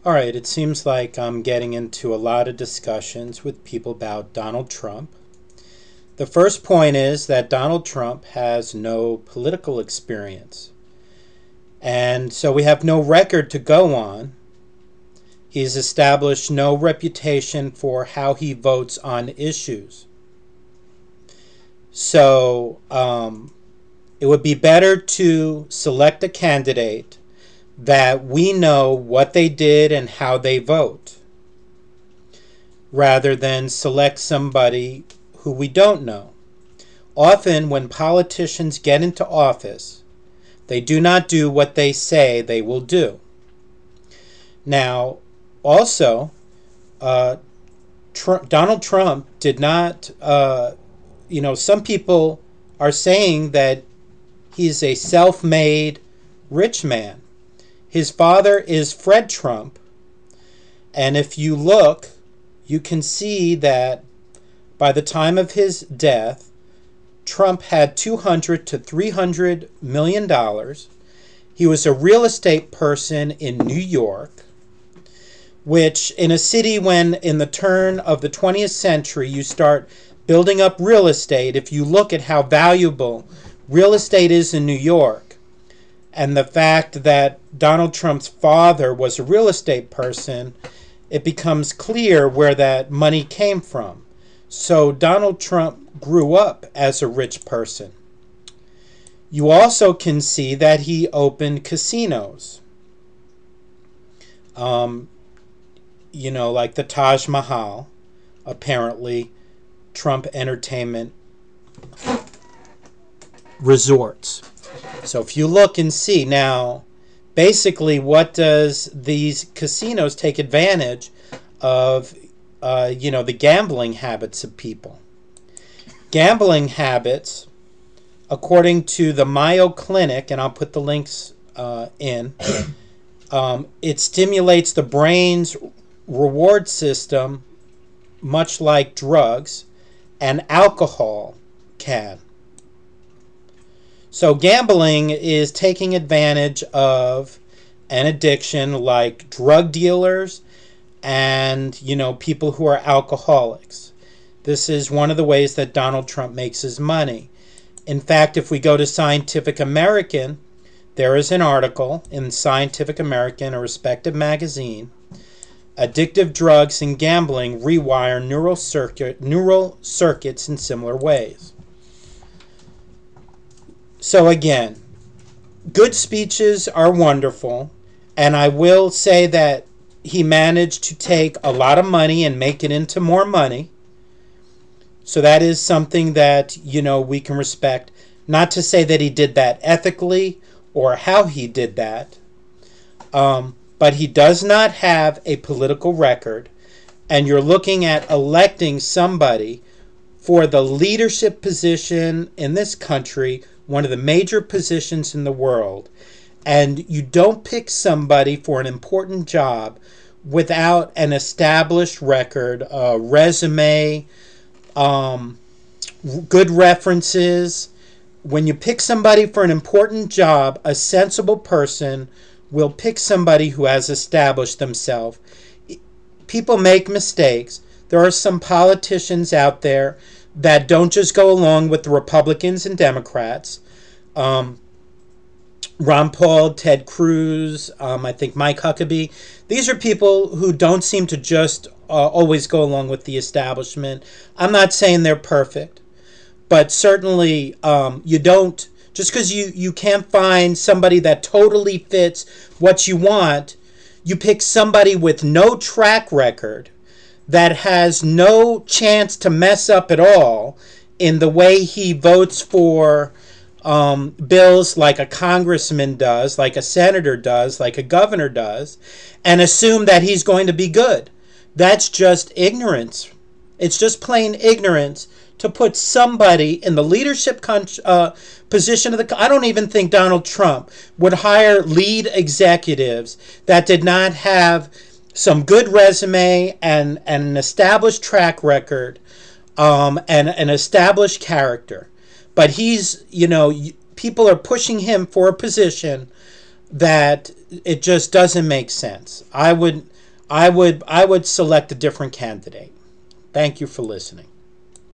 All right, it seems like I'm getting into a lot of discussions with people about Donald Trump. The first point is that Donald Trump has no political experience. And so we have no record to go on. He's established no reputation for how he votes on issues. So it would be better to select a candidate that we know what they did and how they vote, rather than select somebody who we don't know. Often, when politicians get into office, they do not do what they say they will do. Now, also, Donald Trump did not, some people are saying that he's a self made rich man. His father is Fred Trump, and if you look, you can see that by the time of his death, Trump had $200 to $300 million. He was a real estate person in New York, which in a city when in the turn of the 20th century you start building up real estate, if you look at how valuable real estate is in New York, and the fact that Donald Trump's father was a real estate person, it becomes clear where that money came from. So Donald Trump grew up as a rich person. You also can see that he opened casinos. Like the Taj Mahal, apparently Trump Entertainment Resorts. So if you look and see now, basically what does these casinos take advantage of, the gambling habits of people. Gambling habits, according to the Mayo Clinic, and I'll put the links in, it stimulates the brain's reward system much like drugs and alcohol can. So gambling is taking advantage of an addiction like drug dealers and, people who are alcoholics. This is one of the ways that Donald Trump makes his money. In fact, if we go to Scientific American, there is an article in Scientific American, a respected magazine, Addictive Drugs and Gambling Rewire Neural Circuits in Similar Ways. So again, good speeches are wonderful, and I will say that he managed to take a lot of money and make it into more money. So that is something that, we can respect. Not to say that he did that ethically or how he did that, but he does not have a political record, and you're looking at electing somebody for the leadership position in this country, one of the major positions in the world, and you don't pick somebody for an important job without an established record, resume, good references. When you pick somebody for an important job, a sensible person will pick somebody who has established themselves. People make mistakes. There are some politicians out there that don't just go along with the Republicans and Democrats. Ron Paul, Ted Cruz, I think Mike Huckabee. These are people who don't seem to just always go along with the establishment. I'm not saying they're perfect, but certainly you don't, just because you can't find somebody that totally fits what you want, you pick somebody with no track record, that has no chance to mess up at all in the way he votes for bills like a congressman does, like a senator does, like a governor does, and assume that he's going to be good. That's just ignorance. It's just plain ignorance to put somebody in the leadership position of the... I don't even think Donald Trump would hire lead executives that did not have some good resume and an established track record, and an established character. But he's, people are pushing him for a position that it just doesn't make sense. I would select a different candidate. Thank you for listening.